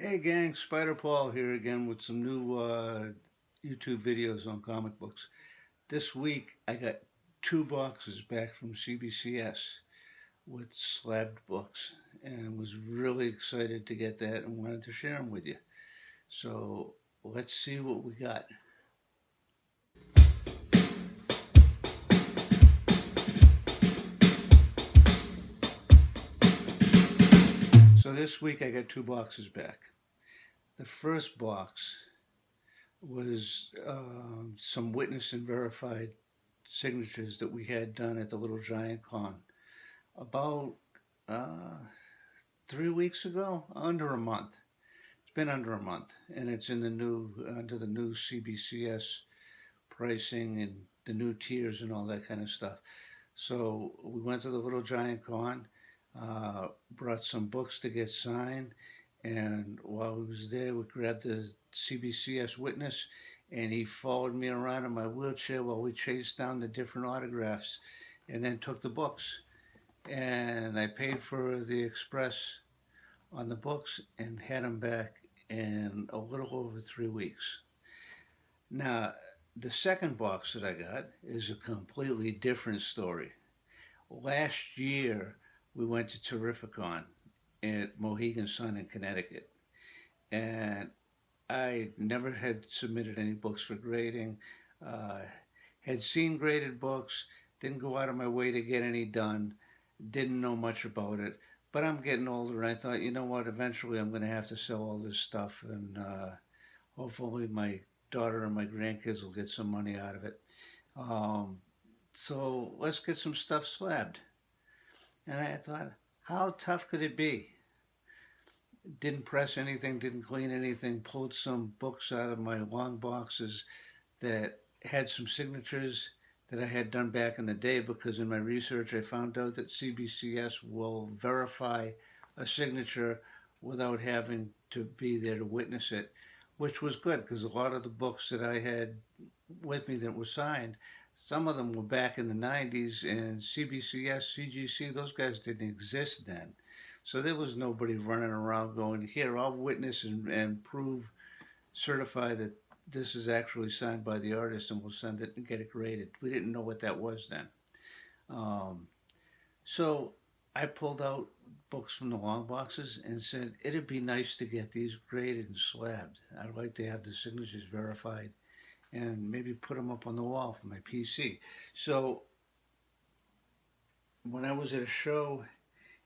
Hey gang, Spider Paul here again with some new YouTube videos on comic books. This week I got 2 boxes back from CBCS with slabbed books and was really excited to get that and wanted to share them with you. So let's see what we got. So this week I got 2 boxes back. The first box was some witness and verified signatures that we had done at the Little Giant Con about 3 weeks ago, under a month. It's been under a month, and it's in the new under the new CBCS pricing and the new tiers and all that kind of stuff. So we went to the Little Giant Con, brought some books to get signed, and while we was there, we grabbed the CBCS witness, and he followed me around in my wheelchair while we chased down the different autographs, and then took the books. And I paid for the express on the books and had them back in a little over 3 weeks. Now, the second box that I got is a completely different story. Last year, we went to Terrificon at Mohegan Sun in Connecticut, and I never had submitted any books for grading, had seen graded books, didn't go out of my way to get any done, didn't know much about it, but I'm getting older, and I thought, you know what, eventually I'm going to have to sell all this stuff, and hopefully my daughter and my grandkids will get some money out of it. So let's get some stuff slabbed. And I thought, how tough could it be? Didn't press anything, didn't clean anything, pulled some books out of my long boxes that had some signatures that I had done back in the day, because in my research I found out that CBCS will verify a signature without having to be there to witness it, which was good, because a lot of the books that I had with me that were signed, some of them were back in the 90s, and CBCS, CGC, those guys didn't exist then. So there was nobody running around going, here, I'll witness and prove, certify that this is actually signed by the artist, and we'll send it and get it graded. We didn't know what that was then. So I pulled out books from the long boxes and said, it'd be nice to get these graded and slabbed. I'd like to have the signatures verified and maybe put them up on the wall for my PC. So when I was at a show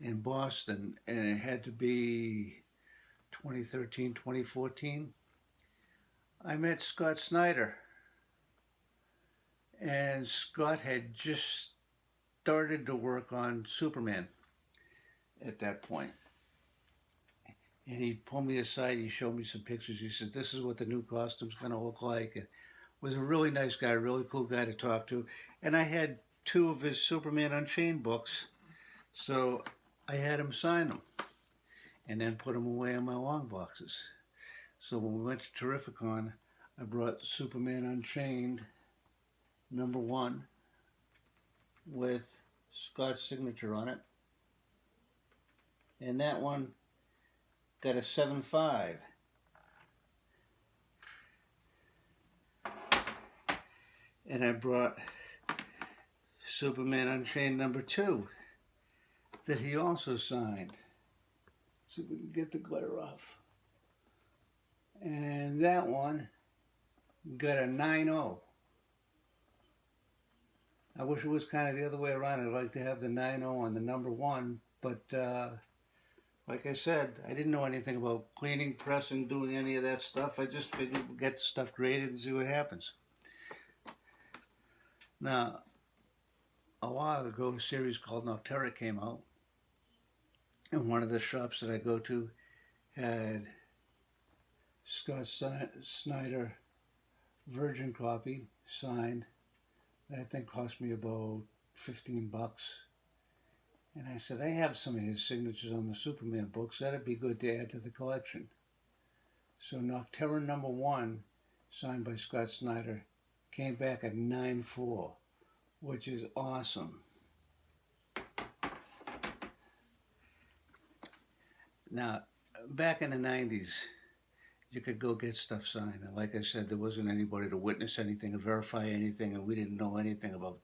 in Boston, and it had to be 2013, 2014, I met Scott Snyder. And Scott had just started to work on Superman at that point. And he pulled me aside, he showed me some pictures. He said, this is what the new costume's going to look like. And was a really nice guy, really cool guy to talk to. And I had 2 of his Superman Unchained books, so I had him sign them and then put them away in my long boxes. So when we went to Terrificon, I brought Superman Unchained #1 with Scott's signature on it. And that one got a 7.5. And I brought Superman Unchained #2 that he also signed. So we can get the glare off. And that one got a 9.0. I wish it was kind of the other way around. I'd like to have the 9.0 on the #1, but like I said, I didn't know anything about cleaning, pressing, doing any of that stuff. I just figured we'd get the stuff graded and see what happens. Now, a while ago, a series called Nocterra came out, and one of the shops that I go to had Scott Snyder virgin copy signed. That I think cost me about $15. And I said, I have some of his signatures on the Superman books. That'd be good to add to the collection. So Nocterra #1, signed by Scott Snyder, came back at 9.4, which is awesome. Now, back in the 90s, you could go get stuff signed. And like I said, there wasn't anybody to witness anything or verify anything, and we didn't know anything about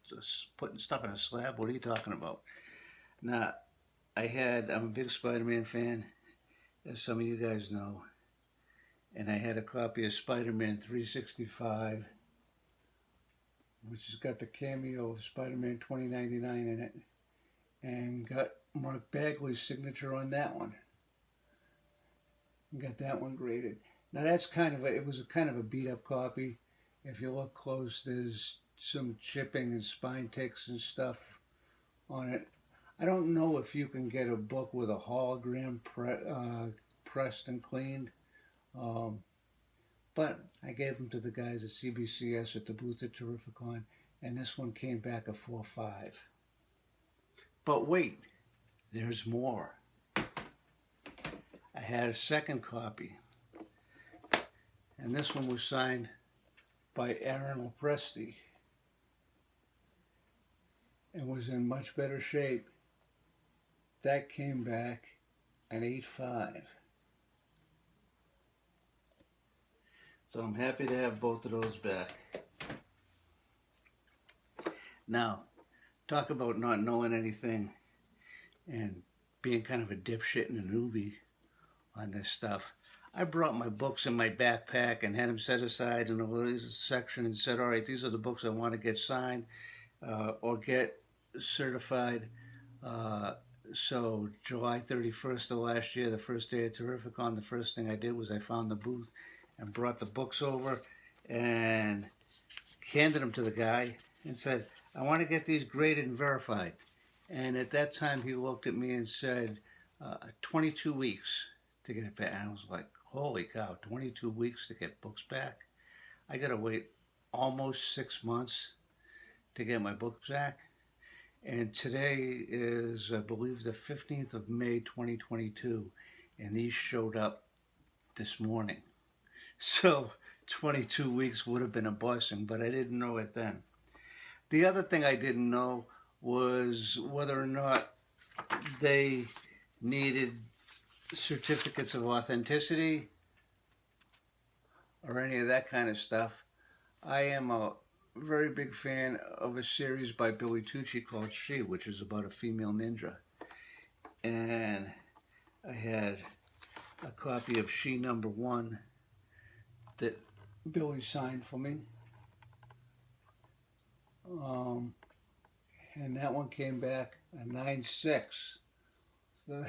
putting stuff in a slab. What are you talking about? Now, I'm a big Spider-Man fan, as some of you guys know, and I had a copy of Spider-Man 365, which has got the cameo of Spider-Man 2099 in it, and got Mark Bagley's signature on that one. Got that one graded. Now that's it was a kind of a beat up copy. If you look close, there's some chipping and spine ticks and stuff on it. I don't know if you can get a book with a hologram pressed and cleaned, but I gave them to the guys at CBCS at the booth at Terrificon, and this one came back a 4.5. But wait, there's more. I had a second copy, and this one was signed by Aaron Lopresti and was in much better shape. That came back an 8.5. So I'm happy to have both of those back. Now, talk about not knowing anything and being kind of a dipshit and a newbie on this stuff. I brought my books in my backpack and had them set aside in a little section and said, all right, these are the books I want to get signed or get certified. So July 31st of last year, the first day of Terrificon, the first thing I did was I found the booth and brought the books over and handed them to the guy and said, I want to get these graded and verified. And at that time, he looked at me and said, 22 weeks to get it back. And I was like, holy cow, 22 weeks to get books back? I got to wait almost 6 months to get my books back. And today is, I believe, the 15th of May, 2022. And these showed up this morning. So 22 weeks would have been a blessing, but I didn't know it then. The other thing I didn't know was whether or not they needed certificates of authenticity or any of that kind of stuff. I am a very big fan of a series by Billy Tucci called She, which is about a female ninja. And I had a copy of She #1 that Billy signed for me. And that one came back a 9.6. So,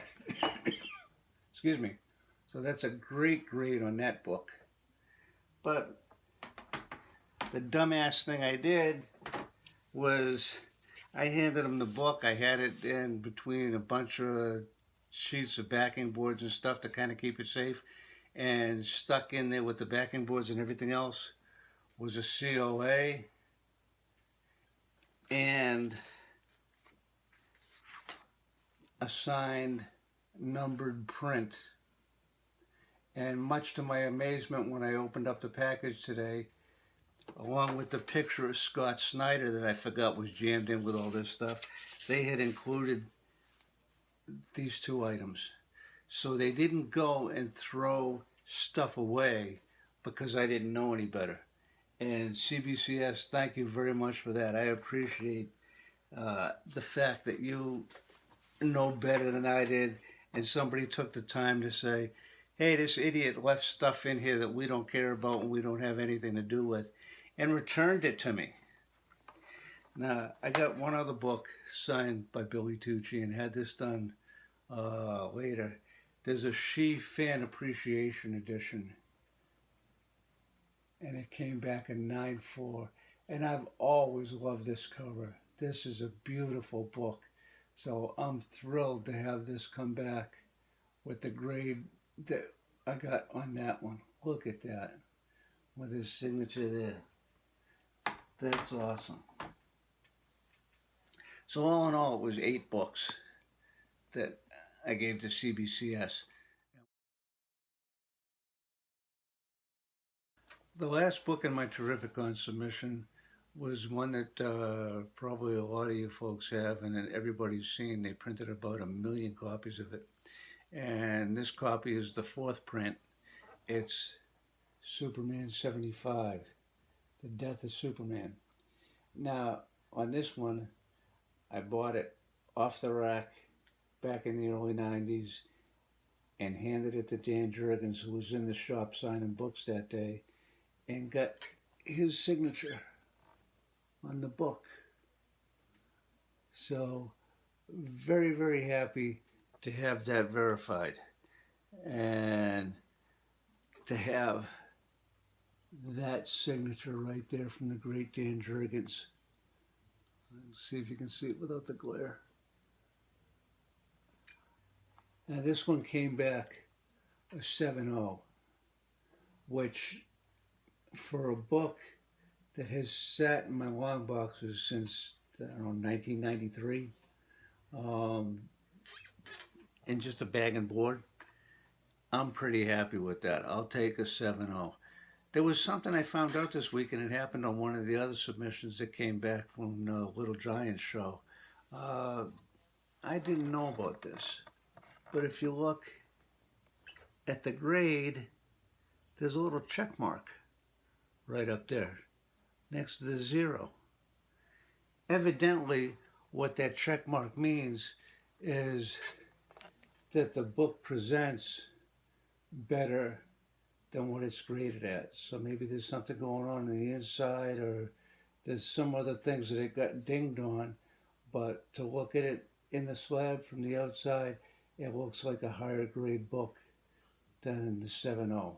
excuse me. So that's a great grade on that book. But the dumbass thing I did was I handed him the book. I had it in between a bunch of sheets of backing boards and stuff to kind of keep it safe. And stuck in there with the backing boards and everything else was a COA and a signed numbered print. And much to my amazement, when I opened up the package today, along with the picture of Scott Snyder that I forgot was jammed in with all this stuff, they had included these two items. So they didn't go and throw stuff away because I didn't know any better. And CBCS, thank you very much for that. I appreciate the fact that you know better than I did, and somebody took the time to say, hey, this idiot left stuff in here that we don't care about and we don't have anything to do with, and returned it to me. Now, I got one other book signed by Billy Tucci and had this done later. There's a She Fan Appreciation Edition, and it came back in 9.4, and I've always loved this cover. This is a beautiful book, so I'm thrilled to have this come back with the grade that I got on that one. Look at that, with his signature there. That's awesome. So all in all, it was 8 books that I gave to CBCS. The last book in my Terrificon submission was one that probably a lot of you folks have and that everybody's seen. They printed about 1 million copies of it. and this copy is the fourth print. It's Superman 75, The Death of Superman. Now, on this one, I bought it off the rack back in the early 90s and handed it to Dan Jurgens, who was in the shop signing books that day, and got his signature on the book. So, very, very happy to have that verified and to have that signature right there from the great Dan Jurgens. Let's see if you can see it without the glare. Now this one came back a 7.0, which for a book that has sat in my long boxes since, I don't know, 1993, in just a bag and board, I'm pretty happy with that. I'll take a 7.0. There was something I found out this week, and it happened on one of the other submissions that came back from the Little Giants show. I didn't know about this, but if you look at the grade, there's a little check mark right up there next to the 0. Evidently, what that check mark means is that the book presents better than what it's graded at. So maybe there's something going on the inside, or there's some other things that it got dinged on. But to look at it in the slab from the outside, it looks like a higher grade book than the 7.0.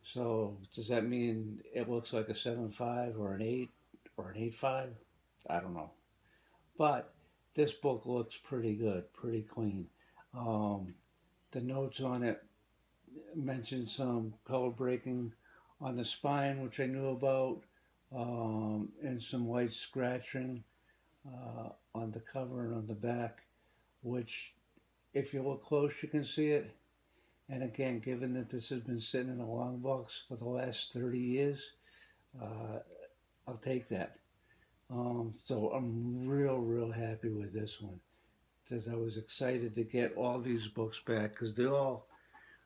So does that mean it looks like a 7.5 or an 8 or an 8.5? I don't know. But this book looks pretty good, pretty clean. The notes on it mentioned some color breaking on the spine, which I knew about, and some light scratching on the cover and on the back, which if you look close you can see it. And again, given that this has been sitting in a long box for the last 30 years, I'll take that. So I'm real happy with this one, because I was excited to get all these books back, because they all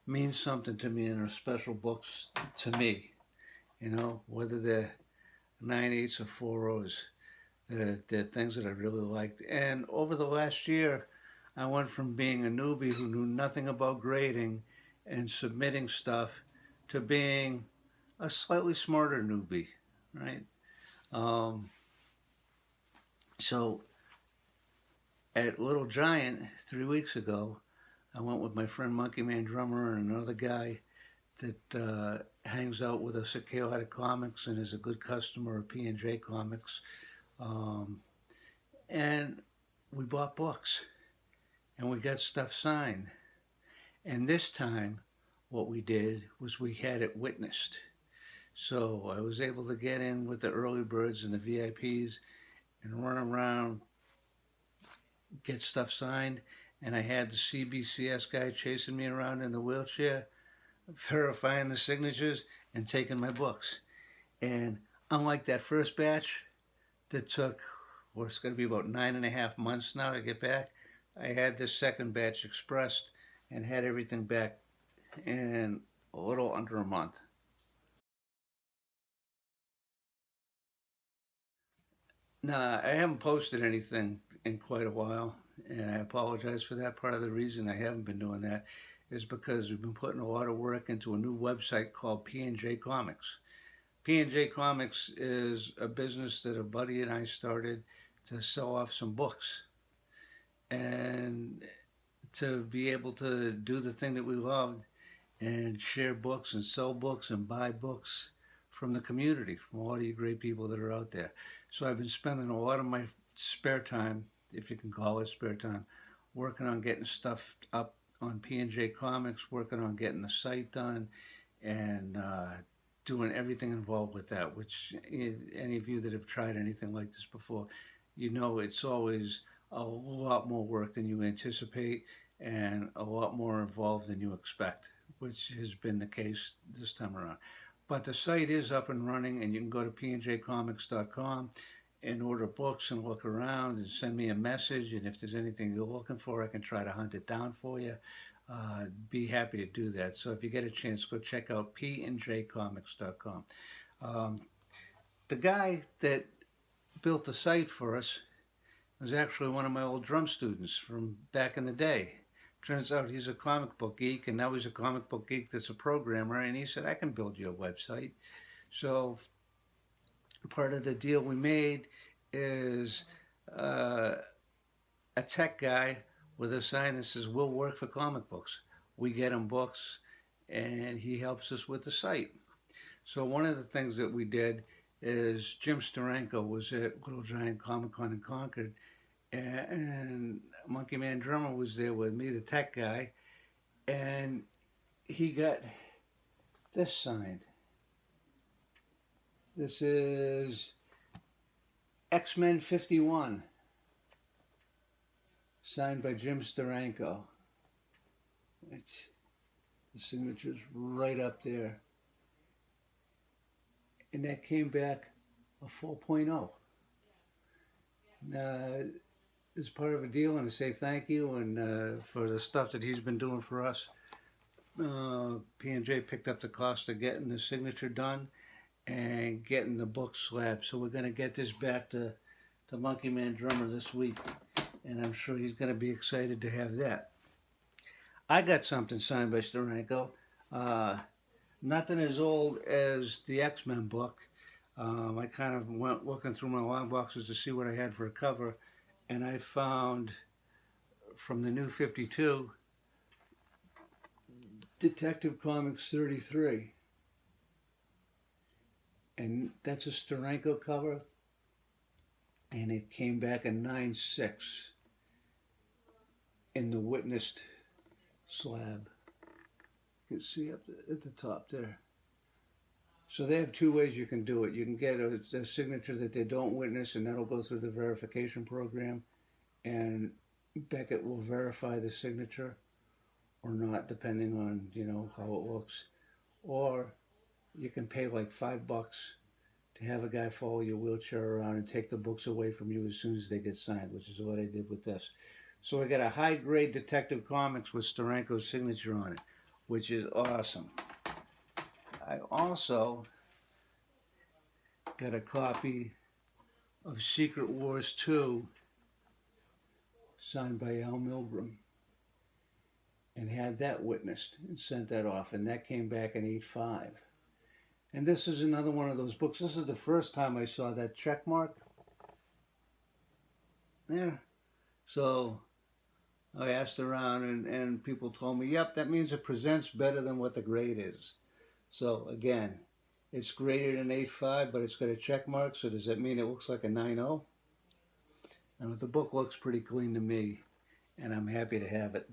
mean something to me and are special books to me. You know, whether they're 9/8 or 4/0s, they're things that I really liked. And over the last year, I went from being a newbie who knew nothing about grading and submitting stuff to being a slightly smarter newbie, right? So at Little Giant 3 weeks ago, I went with my friend Monkey Man Drummer and another guy that hangs out with us at Chaotic Comics and is a good customer of P&J Comics. And we bought books and we got stuff signed. And this time, what we did was we had it witnessed. So I was able to get in with the early birds and the VIPs and run around, get stuff signed. And I had the CBCS guy chasing me around in the wheelchair, verifying the signatures and taking my books. And unlike that first batch that took, well, it's going to be about 9.5 months now to get back, I had this second batch expressed and had everything back in a little under a month. Now, I haven't posted anything in quite a while, and I apologize for that. Part of the reason I haven't been doing that is because we've been putting a lot of work into a new website called P&J Comics. P&J Comics is a business that a buddy and I started to sell off some books and to be able to do the thing that we loved and share books and sell books and buy books from the community, from all of you great people that are out there. So I've been spending a lot of my spare time, if you can call it spare time, working on getting stuff up on P&J Comics, working on getting the site done, and doing everything involved with that, which any of you that have tried anything like this before, you know it's always a lot more work than you anticipate and a lot more involved than you expect, which has been the case this time around. But the site is up and running, and you can go to pnjcomics.com and order books and look around and send me a message. And if there's anything you're looking for, I can try to hunt it down for you. be happy to do that. So if you get a chance, go check out pnjcomics.com. Um, the guy that built the site for us was actually one of my old drum students from back in the day. Turns out he's a comic book geek, and now he's a comic book geek that's a programmer, and he said, I can build you a website. So part of the deal we made is a tech guy with a sign that says, we'll work for comic books. We get him books, and he helps us with the site. So one of the things that we did is Jim Steranko was at Little Giant Comic Con in Concord, and Monkey Man Drummer was there with me, the tech guy, and he got this signed. This is X-Men 51, signed by Jim Steranko. The signature's right up there. And that came back a 4.0. As part of a deal, and to say thank you and for the stuff that he's been doing for us, P&J picked up the cost of getting the signature done and getting the book slab. So we're going to get this back to Monkey Man Drummer this week, and I'm sure he's going to be excited to have that. I got something signed by Steranko. Nothing as old as the X-Men book. I kind of went looking through my long boxes to see what I had for a cover, and I found from the New 52, Detective Comics 33. And that's a Steranko cover, and it came back in 9.6 in the witnessed slab. You can see up at the top there. So they have two ways you can do it. You can get a signature that they don't witness, and that'll go through the verification program, and Beckett will verify the signature or not, depending on, you know, how it looks. Or you can pay like $5 to have a guy follow your wheelchair around and take the books away from you as soon as they get signed, which is what I did with this. So I got a high-grade Detective Comics with Steranko's signature on it, which is awesome. I also got a copy of Secret Wars 2 signed by Al Milgrom, and had that witnessed and sent that off, and that came back in 8.5. And this is another one of those books. This is the first time I saw that check mark there. So I asked around, and people told me, yep, that means it presents better than what the grade is. So again, it's graded an 8.5, but it's got a check mark, so does that mean it looks like a 9.0? And the book looks pretty clean to me, and I'm happy to have it.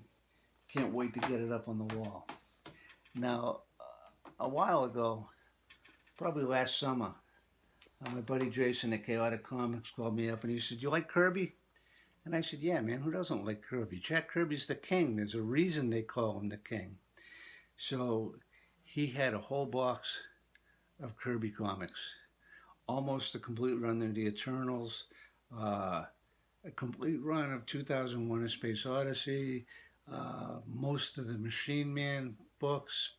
Can't wait to get it up on the wall. Now, a while ago, probably last summer, my buddy Jason at Chaotic Comics called me up and he said, you like Kirby? And I said, yeah, man, who doesn't like Kirby? Jack Kirby's the king. There's a reason they call him the king. So he had a whole box of Kirby comics, almost a complete run of the Eternals, a complete run of 2001: A Space Odyssey, most of the Machine Man books,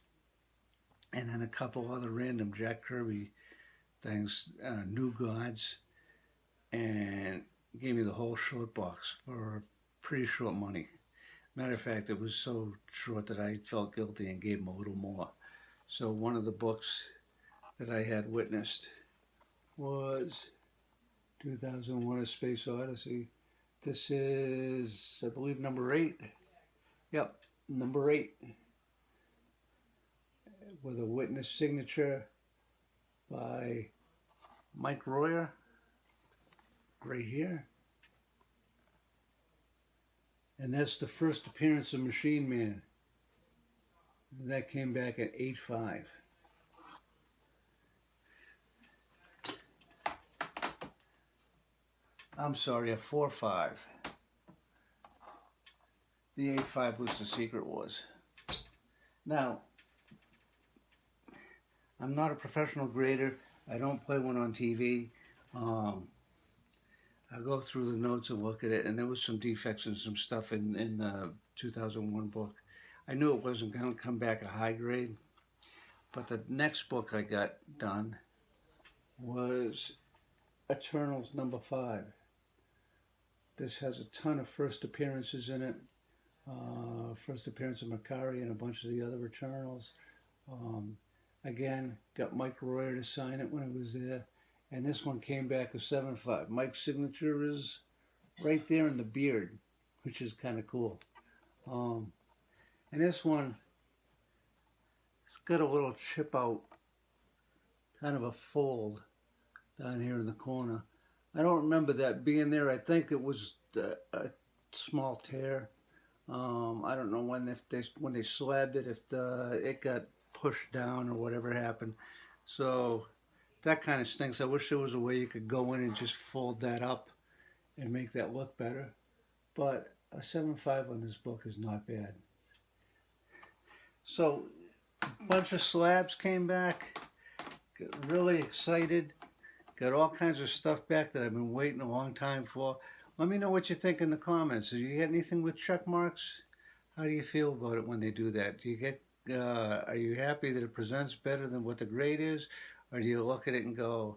and then a couple other random Jack Kirby things, New Gods, and gave me the whole short box for pretty short money. Matter of fact, it was so short that I felt guilty and gave him a little more. So one of the books that I had witnessed was 2001: A Space Odyssey. This is, I believe, number 8. Yep, number 8. With a witness signature by Mike Royer, right here. And that's the first appearance of Machine Man. And that came back at 8.5. I'm sorry, at 4.5. The 8.5 was the Secret Wars. Now, I'm not a professional grader. I don't play one on TV. I go through the notes and look at it, and there was some defects and some stuff in the 2001 book. I knew it wasn't going to come back a high grade. But the next book I got done was Eternals #5. This has a ton of first appearances in it. First appearance of Makari and a bunch of the other Eternals. Again, got Mike Royer to sign it when I was there. And this one came back a 7.5. Mike's signature is right there in the beard, which is kind of cool. And this one, it's got a little chip out, kind of a fold down here in the corner. I don't remember that being there. I think it was a small tear. I don't know when they slabbed it, if it got pushed down or whatever happened. So that kind of stinks. I wish there was a way you could go in and just fold that up and make that look better. But a 7.5 on this book is not bad. So a bunch of slabs came back. Got really excited. Got all kinds of stuff back that I've been waiting a long time for. Let me know what you think in the comments. Do you get anything with check marks? How do you feel about it when they do that? Do you get? Are you happy that it presents better than what the grade is? Or do you look at it and go,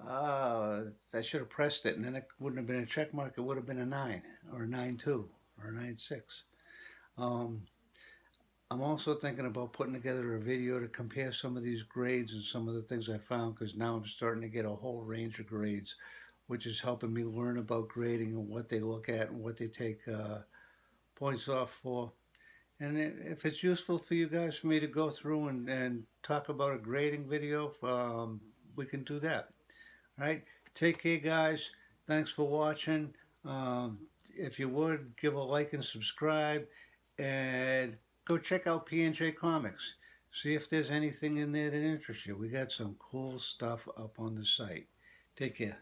I should have pressed it, and then it wouldn't have been a check mark, it would have been a 9, or a 9.2, or a 9.6. I'm also thinking about putting together a video to compare some of these grades and some of the things I found, because now I'm starting to get a whole range of grades, which is helping me learn about grading and what they look at and what they take points off for. And if it's useful for you guys for me to go through and talk about a grading video, we can do that. All right, take care, guys. Thanks for watching. If you would, give a like and subscribe, and go check out P&J Comics. See if there's anything in there that interests you. We got some cool stuff up on the site. Take care.